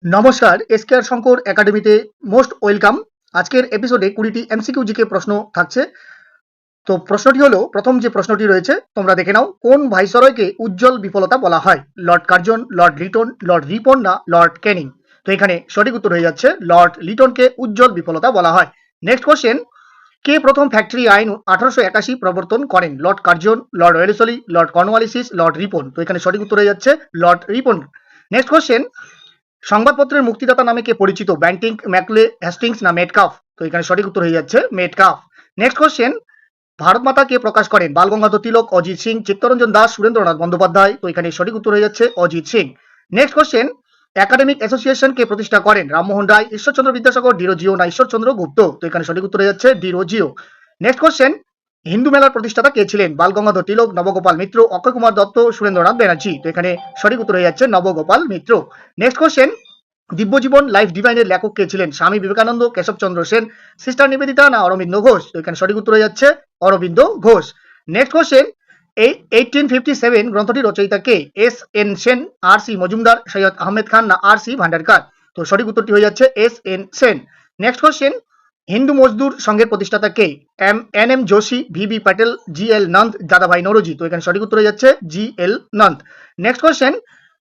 নমস্কার, এসকেআর শঙ্কর একাডেমিতে most welcome. আজকের এপিসোডে 20টি এমসিকিউ জিকে প্রশ্ন থাকছে। তো প্রশ্নটি হলো, প্রথম যে প্রশ্নটি রয়েছে তোমরা দেখে নাও, কোন ভাইসরয়কে উজ্জ্বল বিফলতা বলা হয়? Lord Curzon, Lord Liton, Lord Ripon না লর্ড ক্যানিং? তো এখানে সঠিক উত্তর হয়ে যাচ্ছে লর্ড লিটনকে উজ্জ্বল বিফলতা বলা হয়। নেক্সট কোশ্চেন, কে প্রথম ফ্যাক্টরি আইন 1881 প্রবর্তন করেন? Lord Curzon, Lord Wellesley, Lord Cornwallis, Lord Ripon? তো এখানে সঠিক উত্তর হয়ে যাচ্ছে লর্ড রিপন। নেক্সট কোশ্চেন, সংবাদপত্রের মুক্তিদাতা নামে কে পরিচিত? ব্যান্টিং, ম্যাকলে, হ্যাস্টিংস না মেটকাফ? তো এখানে সঠিক উত্তর হয়ে যাচ্ছে মেটকাফ। নেক্সট কোশ্চেন, ভারত মাতা কে প্রকাশ করেন? বালগঙ্গাধর তিলক, অজিত সিং, চিত্তরঞ্জন দাস, সুরেন্দ্রনাথ বন্দ্যোপাধ্যায়? তো এখানে সঠিক উত্তর হয়ে যাচ্ছে Ajit Singh. Next question, academic association কে প্রতিষ্ঠা করেন? রামমোহন রায়, ঈশ্বরচন্দ্র বিদ্যাসাগর, ডিরোজিও না ঈশ্বরচন্দ্র গুপ্ত? তো এখানে সঠিক উত্তর হয়ে যাচ্ছে ডিরোজিও। নেক্সট কোশ্চেন, হিন্দু মেলার প্রতিষ্ঠাতা কে ছিলেন? বালগঙ্গাধর তিলক, নবগোপাল মিত্র, অক্ষয় কুমার দত্ত, সুরেন্দ্রনাথ ব্যানার্জি? তো এখানে সঠিক উত্তর হয়ে যাচ্ছে নবগোপাল মিত্র। নেক্সট কোশ্চেন, দিব্যজীবন লাইফ ডিভাইনের লেখক কে ছিলেন? স্বামী বিবেকানন্দ, কেশবচন্দ্র সেন, সিস্টার নিবেদিতা না অরবিন্দ ঘোষ? তো এখানে সঠিক উত্তর হয়ে যাচ্ছে অরবিন্দ ঘোষ। নেক্সট কোশ্চেন, এই 1857 গ্রন্থটি রচয়িতা কে? S N Sen, R C Majumdar, Syed Ahmed Khan না আর সি ভান্ডারকার? তো সঠিক উত্তরটি হয়ে যাচ্ছে S N Sen. Next question, Hindu Mazdoor সংঘের প্রতিষ্ঠাতা কে? N M Joshi, V B Patel, G L Nanda, Dadabhai Naoroji? তো এখানে সঠিক উত্তর হয়ে যাচ্ছে G L Nanda. Next question,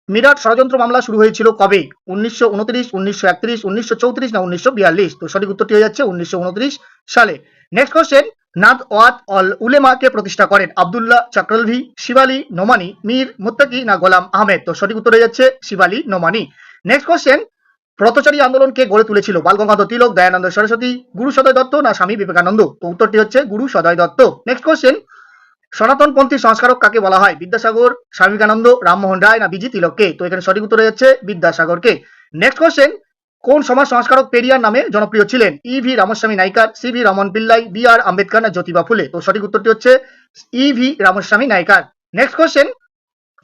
Meerut ষড়যন্ত্র মামলা শুরু হয়েছিল কবে? 1929, 1931, 1934 না 1942? তো সঠিক উত্তরটি হয়ে যাচ্ছে 1929 সালে। নেক্সট কোশ্চেন, নাদ ওয়াত অল উলেমা কে প্রতিষ্ঠা করেন? আব্দুল্লাহ চক্রলভি, শিবালী নোমানি, মীর মুত্তাকি না গোলাম আহমেদ? তো সঠিক উত্তর হয়ে যাচ্ছে শিবালী নোমানি। নেক্সট কোশ্চেন, ব্রতচারী আন্দোলন কে গড়ে তুলেছিল? বালগঙ্গাধর তিলক, দয়ানন্দ সরস্বতী, গুরু সদয় দত্ত না স্বামী বিবেকানন্দ? তো উত্তরটি হচ্ছে গুরু সদয় দত্ত। নেক্সট কোশ্চেন, সনাতনপন্থী সংস্কারক কাকে বলা হয়? বিদ্যাসাগর, স্বামী বিবেকানন্দ, রামমোহন রায় না বিজি তিলককে? তো এখানে সঠিক উত্তর হয়ে যাচ্ছে বিদ্যাসাগরকে। নেক্সট কোশ্চেন, কোন সমাজ সংস্কারক পেরিয়ার নামে জনপ্রিয় ছিলেন? E V Ramaswamy Naicker, C V Raman Pillai, B R Ambedkar না জ্যোতিবা ফুলে? তো সঠিক উত্তরটি হচ্ছে E V Ramaswamy Naicker. Next question,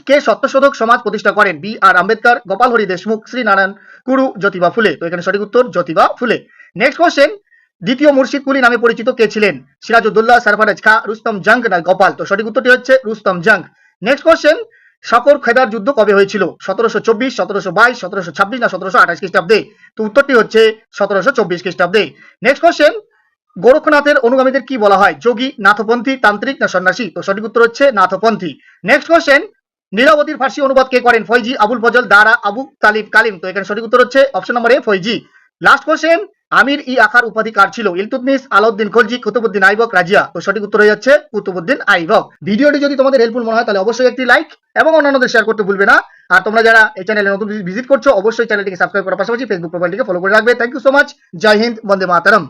কে সত্যশোধক সমাজ প্রতিষ্ঠা করেন? B R Ambedkar, Gopal Hari Deshmukh, Sree Narayana Guru, Jyotiba Phule? তো এখানে সঠিক উত্তর জ্যোতিবা ফুলে। নেক্সট কোশ্চেন, দ্বিতীয় মুর্শিদ কুলি নামে পরিচিত কে ছিলেন? সিরাজউদ্দৌলা, সরফরাজ খা, রুস্তম জং না গোপাল? তো সঠিক উত্তরটি হচ্ছে রুস্তম জং। নেক্সট কোশ্চেন, শকর খেদার যুদ্ধ কবে হয়েছিল? 1724, 1722, 1726 না 1728 খ্রিস্টাব্দে? তো উত্তরটি হচ্ছে 1724 খ্রিস্টাব্দে। নেক্সট কোশ্চেন, গোরক্ষনাথের অনুগামীদের কি বলা হয়? যোগী, নাথপন্থী, তান্ত্রিক না সন্ন্যাসী? তো সঠিক উত্তর হচ্ছে নাথপন্থী। নেক্সট কোশ্চেন, নীলাবতীর ফার্সি অনুবাদ কে করেন? ফয়জি, আবুল ফজল, দারা, আবু তালিব কালিম? তো এখানে সঠিক উত্তর হচ্ছে অপশন নম্বর এ, ফয়জি। লাস্ট কোশ্চেন, আমির ই আখার উপাধি কার ছিল? ইলতুতমিশ, আলাউদ্দিন খলজি, কুতুবুদ্দিন আইবক, রাজিয়া? তো সঠিক উত্তর হয়ে যাচ্ছে কুতুবুদ্দিন আইবক। ভিডিওটি যদি তোমাদের হেল্পফুল মনে হয় তাহলে অবশ্যই একটি লাইক এবং অন্যান্যদের শেয়ার করতে ভুলবে না। আর তোমরা যারা এই চ্যানেলে নতুন ভিজিট করছো অবশ্যই চ্যানেলটিকে সাবস্ক্রাইব করার পাশাপাশি ফেসবুক প্রোফাইলটিকে ফলো করে রাখবে। Thank you so much. জয় হিন্দ, বন্দে মাতরম।